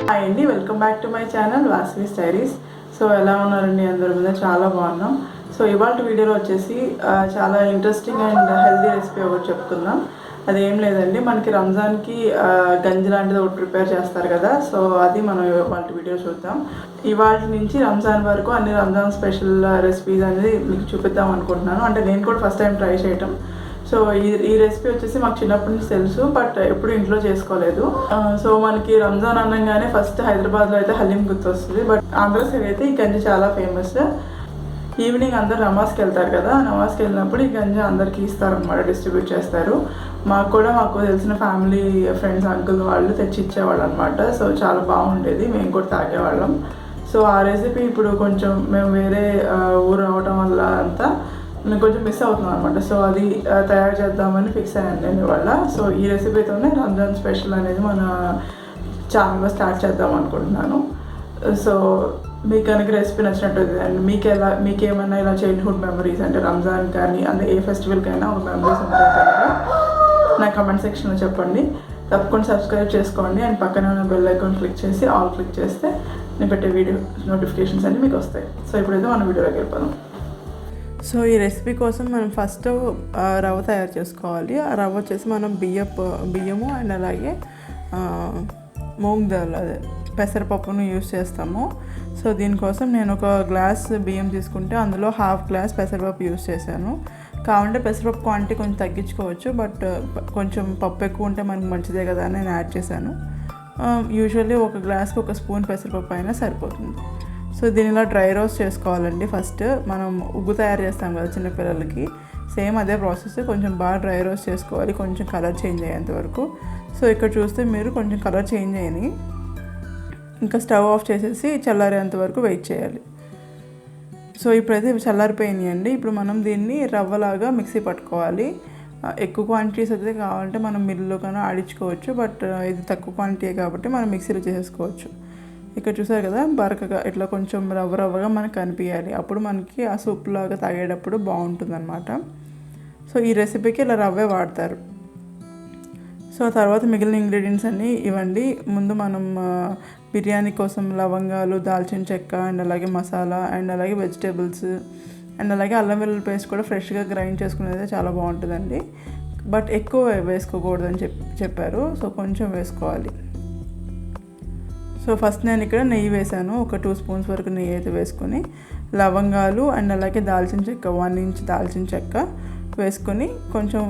Hi అండి, welcome back to my channel Vasavi స్టైరీస్. So ఎలా ఉన్నారండి? అందరి మీద చాలా బాగున్నాం. సో ఇవాళ వీడియోలో వచ్చేసి చాలా ఇంట్రెస్టింగ్ అండ్ హెల్దీ రెసిపీ ఒకటి చెప్పుకుందాం. అదేం లేదండి, మనకి రంజాన్కి గంజి లాంటిది ఒకటి ప్రిపేర్ చేస్తారు కదా. సో అది మనం ఇవాళ వీడియో చూద్దాం. ఇవాళ నుంచి రంజాన్ వరకు అన్ని రంజాన్ స్పెషల్ రెసిపీస్ అనేది మీకు చూపిద్దాం అనుకుంటున్నాను. అంటే నేను కూడా ఫస్ట్ టైం ట్రై చేయటం. సో ఈ రెసిపీ వచ్చేసి మాకు చిన్నప్పటి నుంచి తెలుసు, బట్ ఎప్పుడు ఇంట్లో చేసుకోలేదు. సో మనకి రంజాన్ అనగానే ఫస్ట్ హైదరాబాద్లో అయితే హలీం గుర్తొస్తుంది, బట్ ఆంధ్ర సైడ్ అయితే ఈ గంజి చాలా ఫేమస్. ఈవినింగ్ అందరు నమాజ్కి వెళ్తారు కదా, నమాజ్కి వెళ్ళినప్పుడు ఈ గంజి అందరికీ ఇస్తారనమాట, డిస్ట్రిబ్యూట్ చేస్తారు. మాకు తెలిసిన ఫ్యామిలీ ఫ్రెండ్స్ అంకుల్ వాళ్ళు తెచ్చి ఇచ్చేవాళ్ళు అనమాట. సో చాలా బాగుండేది, మేము కూడా తాగేవాళ్ళం. సో ఆ రెసిపీ ఇప్పుడు కొంచెం మేము వేరే ఊరు అవటం వల్ల అంతా నేను కొంచెం మిస్ అవుతున్నాను అనమాట. సో అది తయారు చేద్దామని ఫిక్స్ అయ్యాను నేను ఇవాళ. సో ఈ రెసిపీతోనే రంజాన్ స్పెషల్ అనేది మన ఛానల్లో స్టార్ట్ చేద్దాం అనుకుంటున్నాను. సో మీకు కనుక రెసిపీ నచ్చినట్టు అండ్ మీకేమైనా ఇలా చైల్డ్హుడ్ మెమరీస్ అంటే రంజాన్ కానీ అంటే ఏ ఫెస్టివల్కైనా ఒక మెమరీస్ ఉంటాయి కనుక నా కమెంట్ సెక్షన్లో చెప్పండి. తప్పకుండా సబ్స్క్రైబ్ చేసుకోండి అండ్ పక్కన ఉన్న బెల్ ఐకాన్ క్లిక్ చేసి ఆల్ క్లిక్ చేస్తే నేను పెట్టే వీడియో నోటిఫికేషన్స్ అన్నీ మీకు వస్తాయి. సో ఇప్పుడైతే మన వీడియోలోకి వెళ్ళిపోదాం. సో ఈ రెసిపీ కోసం మనం ఫస్ట్ రవ్వ తయారు చేసుకోవాలి. ఆ రవ్వ వచ్చేసి మనం బియ్యము అండ్ అలాగే మూంగ్ దాల్ అదే పెసరపప్పును యూస్ చేస్తాము. సో దీనికోసం నేను ఒక గ్లాస్ బియ్యం తీసుకుంటే అందులో హాఫ్ గ్లాస్ పెసరపప్పు యూస్ చేశాను. కావాలంటే పెసరపప్పు క్వాంటిటీ కొంచెం తగ్గించుకోవచ్చు, బట్ కొంచెం పప్పు ఎక్కువ ఉంటే మనకు మంచిదే కదా అని నేను యాడ్ చేశాను. యూజువల్లీ ఒక గ్లాస్కి ఒక స్పూన్ పెసరపప్పు అయినా సరిపోతుంది. సో దీని ఇలా డ్రై రోస్ట్ చేసుకోవాలండి. ఫస్ట్ మనం ఉగ్గు తయారు చేస్తాం కదా చిన్నపిల్లలకి, సేమ్ అదే ప్రాసెస్. కొంచెం బాగా డ్రై రోస్ట్ చేసుకోవాలి, కొంచెం కలర్ చేంజ్ అయ్యేంత వరకు. సో ఇక్కడ చూస్తే మీరు కొంచెం కలర్ చేంజ్ అయ్యి ఇంకా స్టవ్ ఆఫ్ చేసేసి చల్లారేంత వరకు వెయిట్ చేయాలి. సో ఇప్పుడైతే చల్లారిపోయినాయండి. ఇప్పుడు మనం దీన్ని రవ్వలాగా మిక్సీ పట్టుకోవాలి. ఎక్కువ క్వాంటిటీస్ అయితే కావాలంటే మనం మిల్లులో కన్నా ఆడించుకోవచ్చు, బట్ ఇది తక్కువ క్వాంటిటీ కాబట్టి మనం మిక్సీలో చేసేసుకోవచ్చు. ఇక్కడ చూసారు కదా, బరకగా ఇట్లా కొంచెం రవ్వగా మనకు కనిపించాలి, అప్పుడు మనకి ఆ సూప్ లాగా తాగేటప్పుడు బాగుంటుంది అనమాట. సో ఈ రెసిపీకి ఇలా రవ్వే వాడతారు. సో తర్వాత మిగిలిన ఇంగ్రీడియంట్స్ అన్నీ ఇవ్వండి. ముందు మనం బిర్యానీ కోసం లవంగాలు, దాల్చిన చెక్క అండ్ అలాగే మసాలా అండ్ అలాగే వెజిటేబుల్స్ అండ్ అలాగే అల్లం వెల్లుల్లి పేస్ట్ కూడా ఫ్రెష్గా గ్రైండ్ చేసుకునేది చాలా బాగుంటుందండి, బట్ ఎక్కువ వేసుకోకూడదని చెప్పారు. సో కొంచెం వేసుకోవాలి. సో ఫస్ట్ నేను ఇక్కడ నెయ్యి వేసాను, ఒక 2 స్పూన్స్ వరకు నెయ్యి అయితే వేసుకొని లవంగాలు అండ్ అలాగే దాల్చిన చెక్క 1 ఇంచ్ దాల్చిన చెక్క వేసుకొని కొంచెం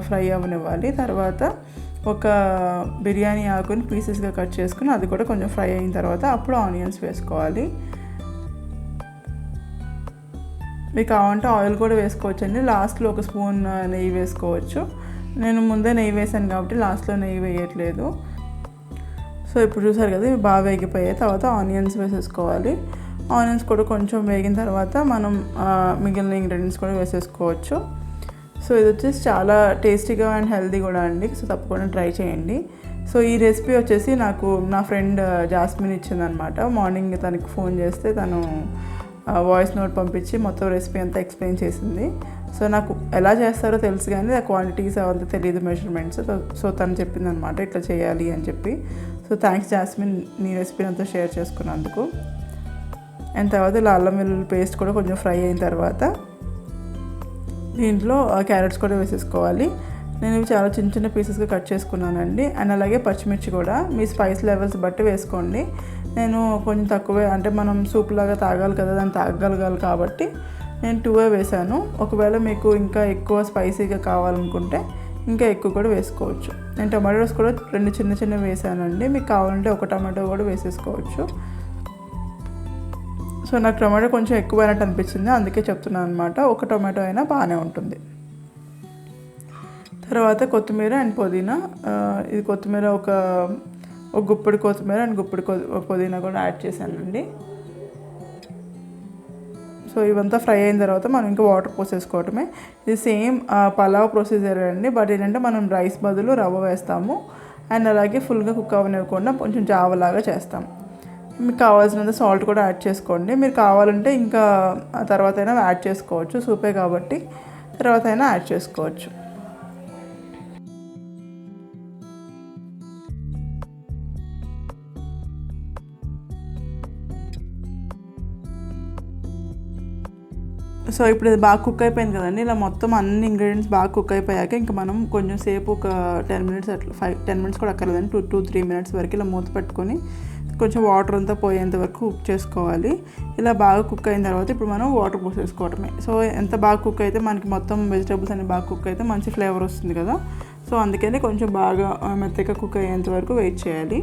ఫ్రై అవ్వనివ్వాలి. తర్వాత ఒక బిర్యానీ ఆకుని పీసెస్గా కట్ చేసుకుని అది కూడా కొంచెం ఫ్రై అయిన తర్వాత అప్పుడు ఆనియన్స్ వేసుకోవాలి. మీకు కావాలంటే ఆయిల్ కూడా వేసుకోవచ్చు అండి, లాస్ట్లో ఒక స్పూన్ నెయ్యి వేసుకోవచ్చు. నేను ముందే నెయ్యి వేసాను కాబట్టి లాస్ట్లో నెయ్యి వేయట్లేదు. సో ఇప్పుడు చూసారు కదా, ఇవి బాగా వేగిపోయాయి. తర్వాత ఆనియన్స్ వేసేసుకోవాలి. ఆనియన్స్ కూడా కొంచెం వేగిన తర్వాత మనం మిగిలిన ఇంగ్రీడియంట్స్ కూడా వేసేసుకోవచ్చు. సో ఇది వచ్చేసి చాలా టేస్టీగా అండ్ హెల్తీ కూడా అండి. సో తప్పకుండా ట్రై చేయండి. సో ఈ రెసిపీ వచ్చేసి నాకు నా ఫ్రెండ్ జాస్మిన్ ఇచ్చిందనమాట. మార్నింగ్ తనకి ఫోన్ చేస్తే తను వాయిస్ నోట్ పంపించి మొత్తం రెసిపీ అంతా ఎక్స్ప్లెయిన్ చేసింది. సో నాకు ఎలా చేస్తారో తెలుసు కానీ ఆ క్వాంటిటీస్ అవంతా తెలియదు, మెజర్మెంట్స్. సో తను చెప్పిందనమాట ఇట్లా చేయాలి అని చెప్పి. సో థ్యాంక్స్ జాస్మిన్, నీ రెసిపీని అంతా షేర్ చేసుకున్నందుకు. అండ్ తర్వాత ఇలా అల్లం వెల్లుల్లి పేస్ట్ కూడా కొంచెం ఫ్రై అయిన తర్వాత దీంట్లో క్యారెట్స్ కూడా వేసేసుకోవాలి. నేను ఇవి చాలా చిన్న చిన్న పీసెస్గా కట్ చేసుకున్నానండి. అండ్ అలాగే పచ్చిమిర్చి కూడా మీ స్పైస్ లెవెల్స్ బట్టి వేసుకోండి. నేను కొంచెం తక్కువే, అంటే మనం సూప్ లాగా తాగాలి కదా, దాన్ని తాగగలగాలి కాబట్టి నేను 2 వేసాను. ఒకవేళ మీకు ఇంకా ఎక్కువ స్పైసీగా కావాలనుకుంటే ఇంకా ఎక్కువ కూడా వేసుకోవచ్చు. నేను టమాటోస్ కూడా 2 చిన్న వేసానండి, మీకు కావాలంటే ఒక టమాటో కూడా వేసేసుకోవచ్చు. సో నాకు టమాటో కొంచెం ఎక్కువైనట్టు అనిపించింది, అందుకే చెప్తున్నాను అనమాట. ఒక టమాటో అయినా బాగానే ఉంటుంది. తర్వాత కొత్తిమీర అండ్ పుదీనా, ఇది కొత్తిమీర ఒక గుప్పెడు కొత్తిమీర అండ్ గుప్పెడు పుదీనా కూడా యాడ్ చేశానండి. సో ఇవంతా ఫ్రై అయిన తర్వాత మనం ఇంకా వాటర్ పోసేసుకోవటమే. ఇది సేమ్ పలావ్ ప్రొసీజర్ అండి, బట్ ఏంటంటే మనం రైస్ బదులు రవ్వ వేస్తాము అండ్ అలాగే ఫుల్గా కుక్ అవ్వనివ్వకుండా కొంచెం జావలాగా చేస్తాం. మీకు కావాల్సినంత సాల్ట్ కూడా యాడ్ చేసుకోండి. మీరు కావాలంటే ఇంకా తర్వాత అయినా యాడ్ చేసుకోవచ్చు, సూపే కాబట్టి తర్వాత అయినా యాడ్ చేసుకోవచ్చు. సో ఇప్పుడు ఇది బాగా కుక్ అయిపోయింది కదండి. ఇలా మొత్తం అన్ని ఇంగ్రీడియంట్స్ బాగా కుక్ అయిపోయాక ఇంకా మనం కొంచెం సేపు ఒక 10 మినిట్స్ అట్లా 10 మినిట్స్ కూడా అక్కర్లేదండి, 2-3 మినిట్స్ వరకు ఇలా మూత పెట్టుకొని కొంచెం వాటర్ అంతా పోయేంత వరకు కుక్ చేసుకోవాలి. ఇలా బాగా కుక్ అయిన తర్వాత ఇప్పుడు మనం వాటర్ పోసేసుకోవటమే. సో ఎంత బాగా కుక్ అయితే మనకి మొత్తం వెజిటేబుల్స్ అన్ని బాగా కుక్ అయితే మంచి ఫ్లేవర్ వస్తుంది కదా. సో అందుకని కొంచెం బాగా మెత్తగా కుక్ అయ్యేంత వరకు వెయిట్ చేయాలి.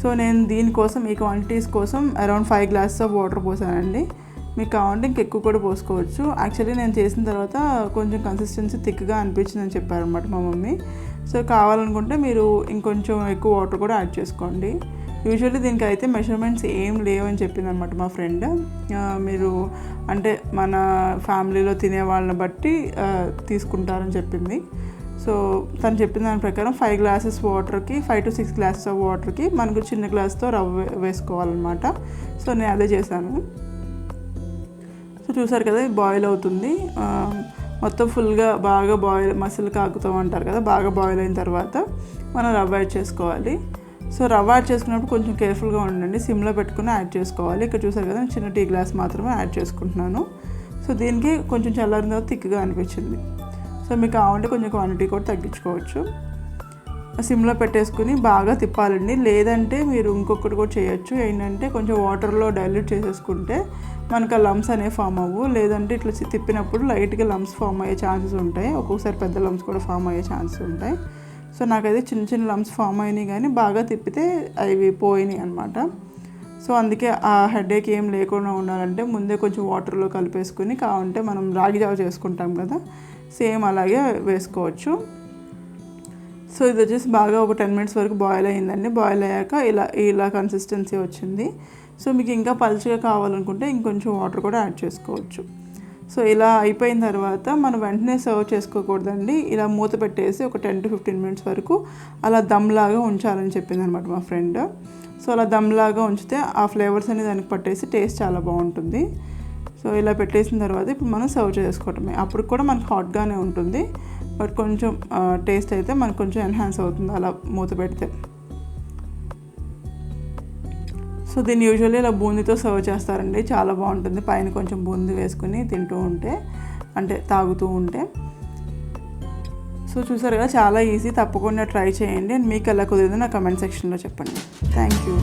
సో నేను దీనికోసం ఈ క్వాంటిటీస్ కోసం అరౌండ్ 5 గ్లాసెస్ ఆఫ్ వాటర్ పోసానండి. మీకు కావాలంటే ఇంకెక్కువ కూడా పోసుకోవచ్చు. యాక్చువల్లీ నేను చేసిన తర్వాత కొంచెం కన్సిస్టెన్సీ థిక్గా అనిపించిందని చెప్పారనమాట మా మమ్మీ. సో కావాలనుకుంటే మీరు ఇంకొంచెం ఎక్కువ వాటర్ కూడా యాడ్ చేసుకోండి. యూజువల్లీ దీనికి అయితే మెజర్మెంట్స్ ఏం లేవని చెప్పింది అనమాట మా ఫ్రెండ్. మీరు అంటే మన ఫ్యామిలీలో తినే వాళ్ళని బట్టి తీసుకుంటారని చెప్పింది. సో తను చెప్పిన దాని ప్రకారం 5 గ్లాసెస్ వాటర్కి 5 to 6 గ్లాసెస్ ఆఫ్ వాటర్కి మనకు చిన్న గ్లాస్తో రవ్వ వేసుకోవాలన్నమాట. సో నేను అదే చేశాను. సో చూసారు కదా, బాయిల్ అవుతుంది మొత్తం ఫుల్గా బాగా మసిల్ కాగుతాం అంటారు కదా. బాగా బాయిల్ అయిన తర్వాత మనం రవ్వ యాడ్ చేసుకోవాలి. సో రవ్వ యాడ్ చేసుకున్నప్పుడు కొంచెం కేర్ఫుల్గా ఉండండి, సిమ్లో పెట్టుకుని యాడ్ చేసుకోవాలి. ఇక్కడ చూసారు కదా, చిన్న టీ గ్లాస్ మాత్రమే యాడ్ చేసుకుంటున్నాను. సో దీనికి కొంచెం చల్లారిన తర్వాత థిక్గా అనిపించింది. సో మీకు కావాలంటే కొంచెం క్వాంటిటీ కూడా తగ్గించుకోవచ్చు. సిమ్లో పెట్టేసుకుని బాగా తిప్పాలండి. లేదంటే మీరు ఇంకొకటి కూడా చేయొచ్చు, ఏంటంటే కొంచెం వాటర్లో డైల్యూట్ చేసేసుకుంటే మనకు ఆ లమ్స్ అనేవి ఫామ్ అవ్వు. లేదంటే ఇట్లా తిప్పినప్పుడు లైట్గా లమ్స్ ఫామ్ అయ్యే ఛాన్సెస్ ఉంటాయి, ఒక్కొక్కసారి పెద్ద లమ్స్ కూడా ఫామ్ అయ్యే ఛాన్సెస్ ఉంటాయి. సో నాకైతే చిన్న చిన్న లమ్స్ ఫామ్ అయినాయి, కానీ బాగా తిప్పితే అవి పోయినాయి అనమాట. సో అందుకే ఆ హెడేక్ ఏం లేకుండా ఉండాలంటే ముందే కొంచెం వాటర్లో కలిపేసుకుని, కావాలంటే మనం రాగి జావ చేసుకుంటాం కదా, సేమ్ అలాగే వేసుకోవచ్చు. సో ఇది వచ్చేసి బాగా ఒక 10 మినిట్స్ వరకు బాయిల్ అయ్యిందండి. బాయిల్ అయ్యాక ఇలా కన్సిస్టెన్సీ వచ్చింది. సో మీకు ఇంకా పలుచగా కావాలనుకుంటే ఇంకొంచెం వాటర్ కూడా యాడ్ చేసుకోవచ్చు. సో ఇలా అయిపోయిన తర్వాత మనం వెంటనే సర్వ్ చేసుకోకూడదండి. ఇలా మూత పెట్టేసి ఒక 10 to 15 మినిట్స్ వరకు అలా దమ్లాగా ఉంచాలని చెప్పింది అనమాట మా ఫ్రెండ్. సో అలా దమ్లాగా ఉంచితే ఆ ఫ్లేవర్స్ అనేది దానికి పట్టేసి టేస్ట్ చాలా బాగుంటుంది. సో ఇలా పెట్టేసిన తర్వాత ఇప్పుడు మనం సర్వ్ చేసుకోవటమే. అప్పుడు కూడా మనకు హాట్గానే ఉంటుంది, బట్ కొంచెం టేస్ట్ అయితే మనకు కొంచెం ఎన్హాన్స్ అవుతుంది అలా మూత పెడితే. సో దీన్ని యూజువల్లీ ఇలా బూందీతో సర్వ్ చేస్తారండి, చాలా బాగుంటుంది. పైన కొంచెం బూందీ వేసుకుని తింటూ ఉంటే, అంటే తాగుతూ ఉంటే. సో చూసారు కదా, చాలా ఈజీ, తప్పకుండా ట్రై చేయండి. మీకు ఎలా కుదిరిందో నా కమెంట్ సెక్షన్లో చెప్పండి. Thank you.